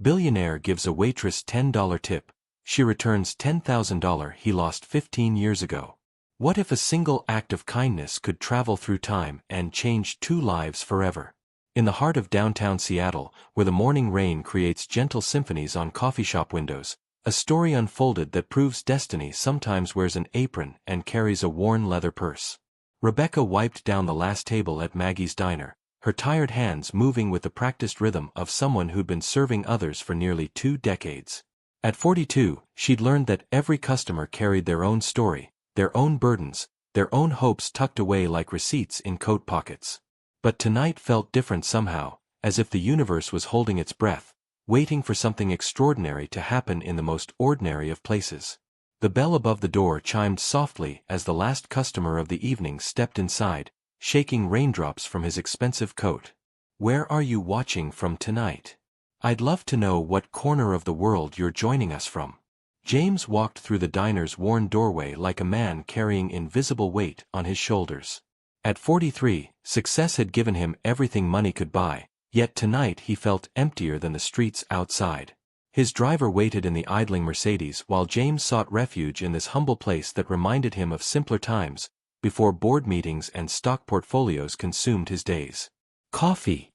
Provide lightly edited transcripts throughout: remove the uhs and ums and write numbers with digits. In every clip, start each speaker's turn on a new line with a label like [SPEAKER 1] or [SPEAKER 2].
[SPEAKER 1] Billionaire gives a waitress $10 tip. She returns $10,000 he lost 15 years ago. What if a single act of kindness could travel through time and change 2 lives forever? In the heart of downtown Seattle, where the morning rain creates gentle symphonies on coffee shop windows, a story unfolded that proves destiny sometimes wears an apron and carries a worn leather purse. Rebecca wiped down the last table at Maggie's diner, her tired hands moving with the practiced rhythm of someone who'd been serving others for nearly 2 decades. At 42, she'd learned that every customer carried their own story, their own burdens, their own hopes tucked away like receipts in coat pockets. But tonight felt different somehow, as if the universe was holding its breath, waiting for something extraordinary to happen in the most ordinary of places. The bell above the door chimed softly as the last customer of the evening stepped inside, shaking raindrops from his expensive coat. "Where are you watching from tonight? I'd love to know what corner of the world you're joining us from." James walked through the diner's worn doorway like a man carrying invisible weight on his shoulders. At 43, success had given him everything money could buy, yet tonight he felt emptier than the streets outside. His driver waited in the idling Mercedes while James sought refuge in this humble place that reminded him of simpler times, before board meetings and stock portfolios consumed his days. "Coffee?"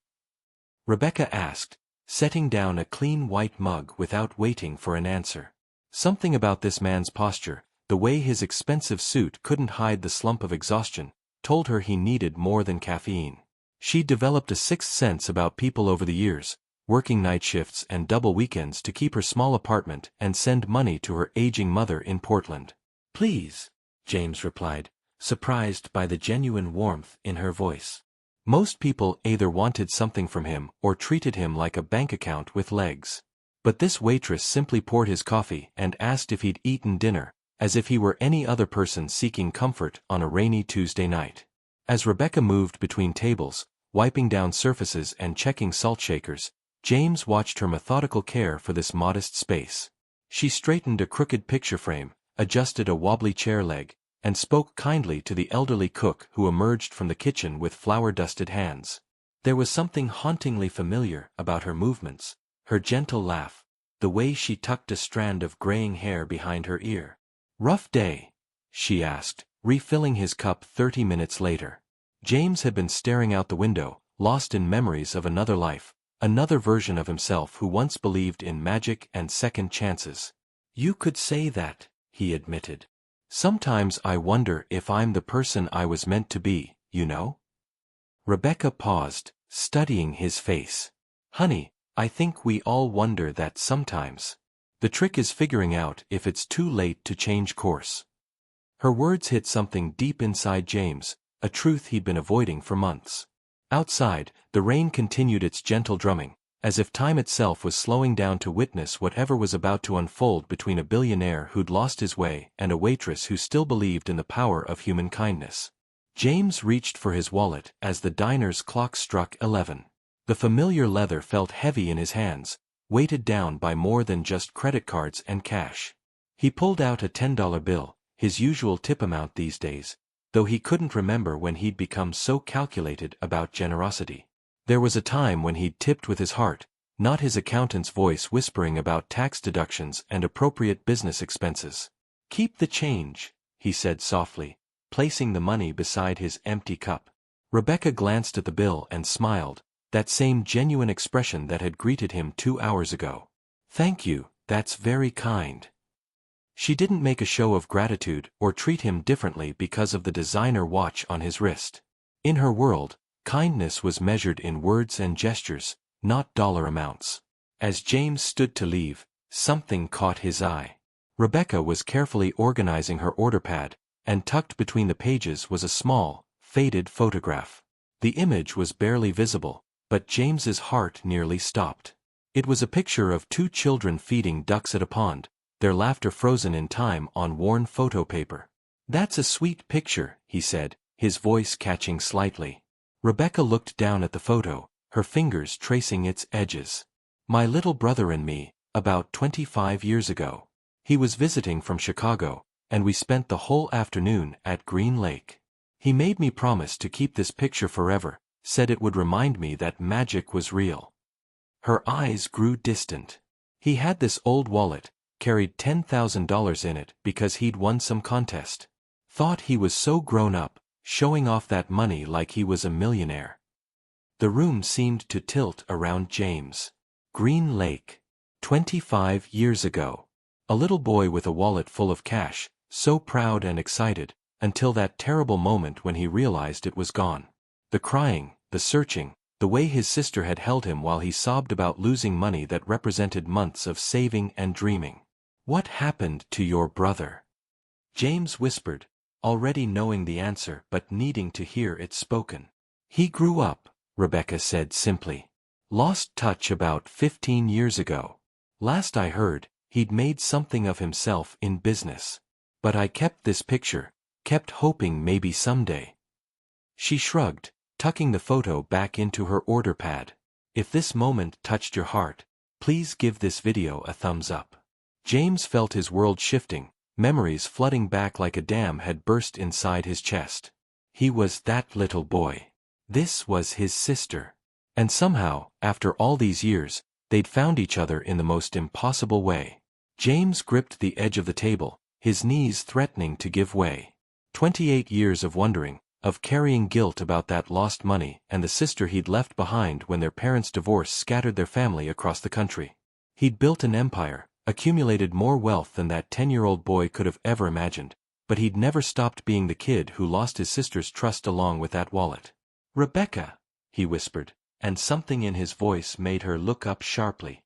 [SPEAKER 1] Rebecca asked, setting down a clean white mug without waiting for an answer. Something about this man's posture, the way his expensive suit couldn't hide the slump of exhaustion, told her he needed more than caffeine. She'd developed a sixth sense about people over the years, working night shifts and double weekends to keep her small apartment and send money to her aging mother in Portland. "Please," James replied, surprised by the genuine warmth in her voice. Most people either wanted something from him or treated him like a bank account with legs. But this waitress simply poured his coffee and asked if he'd eaten dinner, as if he were any other person seeking comfort on a rainy Tuesday night. As Rebecca moved between tables, wiping down surfaces and checking salt shakers, James watched her methodical care for this modest space. She straightened a crooked picture frame, adjusted a wobbly chair leg, and spoke kindly to the elderly cook who emerged from the kitchen with flour-dusted hands. There was something hauntingly familiar about her movements, her gentle laugh, the way she tucked a strand of graying hair behind her ear. "Rough day?" she asked, refilling his cup 30 minutes later. James had been staring out the window, lost in memories of another life, another version of himself who once believed in magic and second chances. "You could say that," he admitted. "Sometimes I wonder if I'm the person I was meant to be, you know?" Rebecca paused, studying his face. "Honey, I think we all wonder that sometimes. The trick is figuring out if it's too late to change course." Her words hit something deep inside James, a truth he'd been avoiding for months. Outside, the rain continued its gentle drumming, as if time itself was slowing down to witness whatever was about to unfold between a billionaire who'd lost his way and a waitress who still believed in the power of human kindness. James reached for his wallet as the diner's clock struck 11. The familiar leather felt heavy in his hands, weighted down by more than just credit cards and cash. He pulled out a $10 bill, his usual tip amount these days, though he couldn't remember when he'd become so calculated about generosity. There was a time when he'd tipped with his heart, not his accountant's voice whispering about tax deductions and appropriate business expenses. "Keep the change," he said softly, placing the money beside his empty cup. Rebecca glanced at the bill and smiled, that same genuine expression that had greeted him 2 hours ago. "Thank you, that's very kind." She didn't make a show of gratitude or treat him differently because of the designer watch on his wrist. In her world, kindness was measured in words and gestures, not dollar amounts. As James stood to leave, something caught his eye. Rebecca was carefully organizing her order pad, and tucked between the pages was a small, faded photograph. The image was barely visible, but James's heart nearly stopped. It was a picture of 2 children feeding ducks at a pond, their laughter frozen in time on worn photo paper. "That's a sweet picture," he said, his voice catching slightly. Rebecca looked down at the photo, her fingers tracing its edges. "My little brother and me, about 25 years ago. He was visiting from Chicago, and we spent the whole afternoon at Green Lake. He made me promise to keep this picture forever, said it would remind me that magic was real." Her eyes grew distant. He had this old wallet, carried $10,000 in it because he'd won some contest. Thought he was so grown up, showing off that money like he was a millionaire. The room seemed to tilt around James. Green Lake. 25 years ago. A little boy with a wallet full of cash, so proud and excited, until that terrible moment when he realized it was gone. The crying, the searching, the way his sister had held him while he sobbed about losing money that represented months of saving and dreaming. "What happened to your brother?" James whispered, already knowing the answer but needing to hear it spoken. "He grew up," Rebecca said simply. "Lost touch about 15 years ago. Last I heard, he'd made something of himself in business. But I kept this picture, kept hoping maybe someday." She shrugged, tucking the photo back into her order pad. "If this moment touched your heart, please give this video a thumbs up." James felt his world shifting, memories flooding back like a dam had burst inside his chest. He was that little boy. This was his sister. And somehow, after all these years, they'd found each other in the most impossible way. James gripped the edge of the table, his knees threatening to give way. 28 years of wondering, of carrying guilt about that lost money and the sister he'd left behind when their parents' divorce scattered their family across the country. He'd built an empire, accumulated more wealth than that 10-year-old boy could have ever imagined, but he'd never stopped being the kid who lost his sister's trust along with that wallet. "Rebecca," he whispered, and something in his voice made her look up sharply.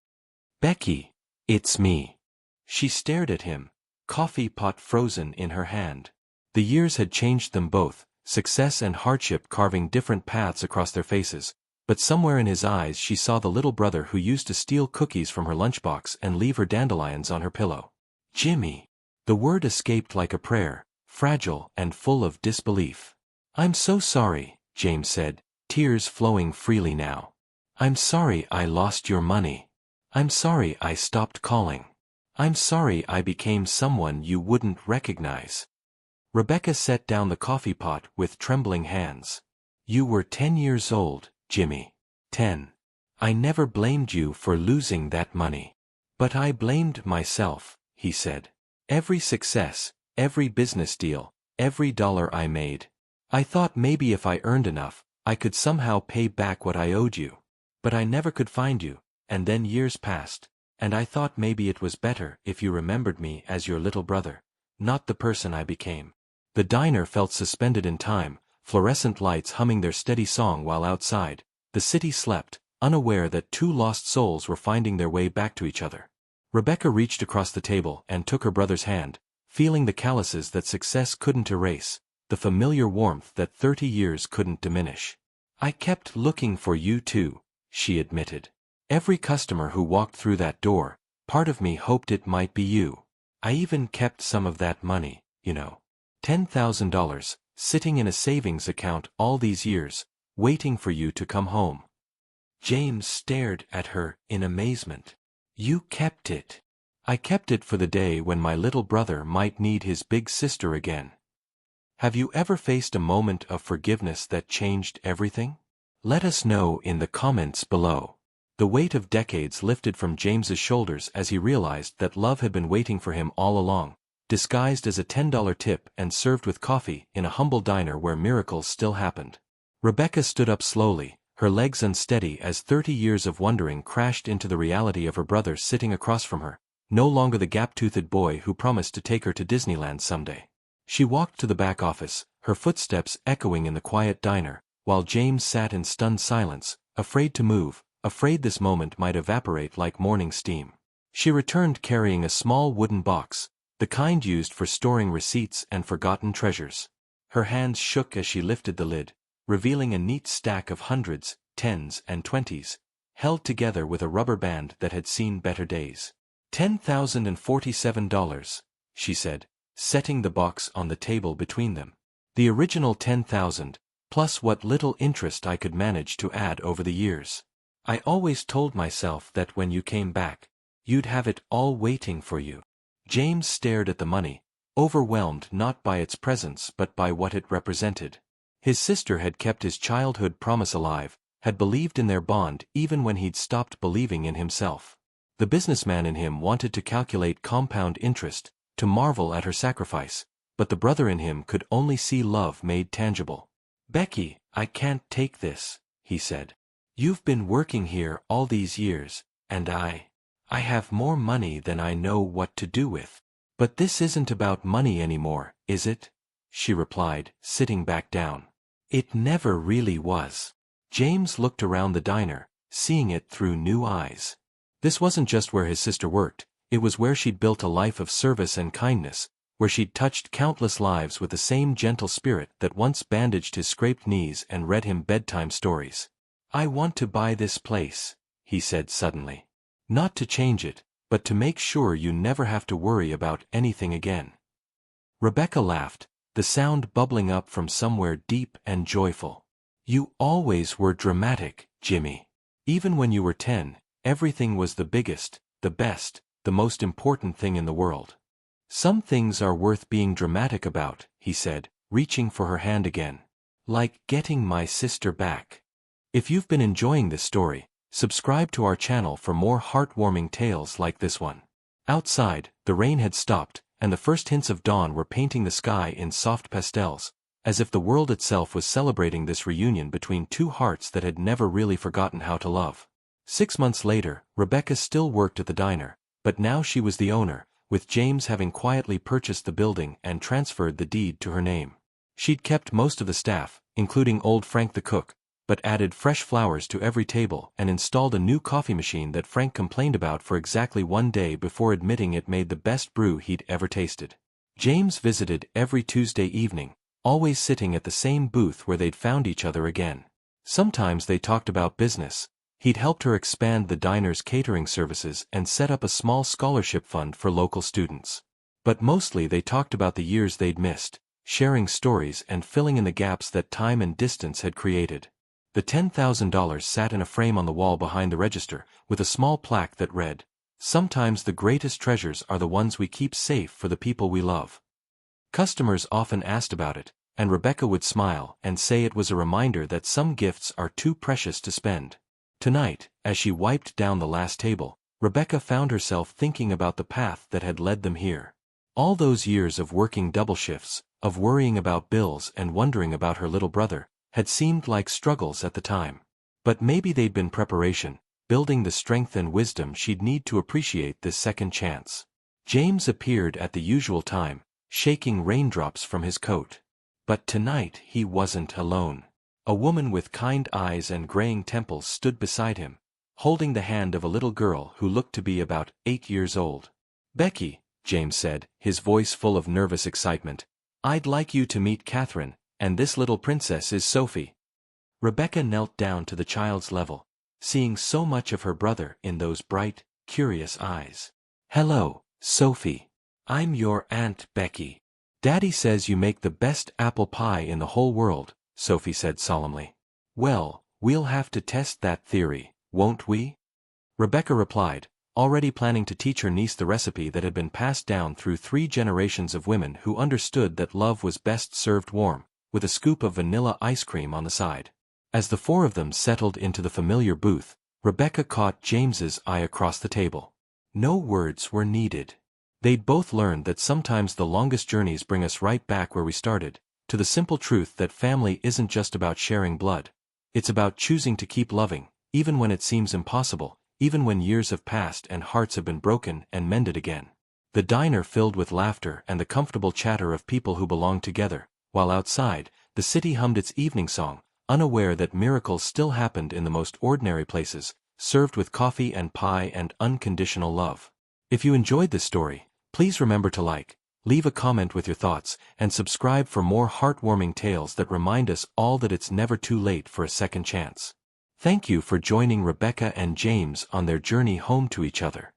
[SPEAKER 1] "Becky, it's me." She stared at him, coffee pot frozen in her hand. The years had changed them both, success and hardship carving different paths across their faces, but somewhere in his eyes she saw the little brother who used to steal cookies from her lunchbox and leave her dandelions on her pillow. "Jimmy." The word escaped like a prayer, fragile and full of disbelief. "I'm so sorry," James said, tears flowing freely now. "I'm sorry I lost your money. I'm sorry I stopped calling. I'm sorry I became someone you wouldn't recognize." Rebecca set down the coffee pot with trembling hands. "You were 10 years old, Jimmy. 10. I never blamed you for losing that money. But I blamed myself," he said. "Every success, every business deal, every dollar I made. I thought maybe if I earned enough, I could somehow pay back what I owed you. But I never could find you, and then years passed, and I thought maybe it was better if you remembered me as your little brother, not the person I became." The diner felt suspended in time, fluorescent lights humming their steady song while outside, the city slept, unaware that two lost souls were finding their way back to each other. Rebecca reached across the table and took her brother's hand, feeling the calluses that success couldn't erase, the familiar warmth that 30 years couldn't diminish. "I kept looking for you too," she admitted. "Every customer who walked through that door, part of me hoped it might be you. I even kept some of that money, you know. $10,000, sitting in a savings account all these years, waiting for you to come home." James stared at her in amazement. "You kept it." "I kept it for the day when my little brother might need his big sister again." Have you ever faced a moment of forgiveness that changed everything? Let us know in the comments below. The weight of decades lifted from James's shoulders as he realized that love had been waiting for him all along, disguised as a $10 tip and served with coffee in a humble diner where miracles still happened. Rebecca stood up slowly, her legs unsteady as 30 years of wondering crashed into the reality of her brother sitting across from her, no longer the gap-toothed boy who promised to take her to Disneyland someday. She walked to the back office, her footsteps echoing in the quiet diner, while James sat in stunned silence, afraid to move, afraid this moment might evaporate like morning steam. She returned carrying a small wooden box, the kind used for storing receipts and forgotten treasures. Her hands shook as she lifted the lid, revealing a neat stack of hundreds, tens, and 20s, held together with a rubber band that had seen better days. $10,047, she said, setting the box on the table between them. The original 10,000, plus what little interest I could manage to add over the years. I always told myself that when you came back, you'd have it all waiting for you. James stared at the money, overwhelmed not by its presence but by what it represented. His sister had kept his childhood promise alive, had believed in their bond even when he'd stopped believing in himself. The businessman in him wanted to calculate compound interest, to marvel at her sacrifice, but the brother in him could only see love made tangible. "Becky, I can't take this," he said. "You've been working here all these years, and I have more money than I know what to do with." "But this isn't about money anymore, is it?" she replied, sitting back down. "It never really was." James looked around the diner, seeing it through new eyes. This wasn't just where his sister worked, it was where she'd built a life of service and kindness, where she'd touched countless lives with the same gentle spirit that once bandaged his scraped knees and read him bedtime stories. "I want to buy this place," he said suddenly. "Not to change it, but to make sure you never have to worry about anything again." Rebecca laughed, the sound bubbling up from somewhere deep and joyful. "You always were dramatic, Jimmy. Even when you were 10, everything was the biggest, the best, the most important thing in the world." "Some things are worth being dramatic about," he said, reaching for her hand again. "Like getting my sister back." If you've been enjoying this story, subscribe to our channel for more heartwarming tales like this one. Outside, the rain had stopped, and the first hints of dawn were painting the sky in soft pastels, as if the world itself was celebrating this reunion between two hearts that had never really forgotten how to love. 6 months later, Rebecca still worked at the diner, but now she was the owner, with James having quietly purchased the building and transferred the deed to her name. She'd kept most of the staff, including old Frank the cook, but added fresh flowers to every table and installed a new coffee machine that Frank complained about for exactly 1 day before admitting it made the best brew he'd ever tasted. James visited every Tuesday evening, always sitting at the same booth where they'd found each other again. Sometimes they talked about business. He'd helped her expand the diner's catering services and set up a small scholarship fund for local students. But mostly they talked about the years they'd missed, sharing stories and filling in the gaps that time and distance had created. The $10,000 sat in a frame on the wall behind the register, with a small plaque that read, "Sometimes the greatest treasures are the ones we keep safe for the people we love." Customers often asked about it, and Rebecca would smile and say it was a reminder that some gifts are too precious to spend. Tonight, as she wiped down the last table, Rebecca found herself thinking about the path that had led them here. All those years of working double shifts, of worrying about bills and wondering about her little brother, had seemed like struggles at the time. But maybe they'd been preparation, building the strength and wisdom she'd need to appreciate this second chance. James appeared at the usual time, shaking raindrops from his coat. But tonight he wasn't alone. A woman with kind eyes and graying temples stood beside him, holding the hand of a little girl who looked to be about 8 years old. "Becky," James said, his voice full of nervous excitement, "I'd like you to meet Catherine, and this little princess is Sophie." Rebecca knelt down to the child's level, seeing so much of her brother in those bright, curious eyes. "Hello, Sophie. I'm your Aunt Becky. Daddy says you make the best apple pie in the whole world," Sophie said solemnly. "Well, we'll have to test that theory, won't we?" Rebecca replied, already planning to teach her niece the recipe that had been passed down through 3 generations of women who understood that love was best served warm, with a scoop of vanilla ice cream on the side. As the 4 of them settled into the familiar booth, Rebecca caught James's eye across the table. No words were needed. They'd both learned that sometimes the longest journeys bring us right back where we started, to the simple truth that family isn't just about sharing blood. It's about choosing to keep loving, even when it seems impossible, even when years have passed and hearts have been broken and mended again. The diner filled with laughter and the comfortable chatter of people who belonged together, while outside, the city hummed its evening song, unaware that miracles still happened in the most ordinary places, served with coffee and pie and unconditional love. If you enjoyed this story, please remember to like, leave a comment with your thoughts, and subscribe for more heartwarming tales that remind us all that it's never too late for a second chance. Thank you for joining Rebecca and James on their journey home to each other.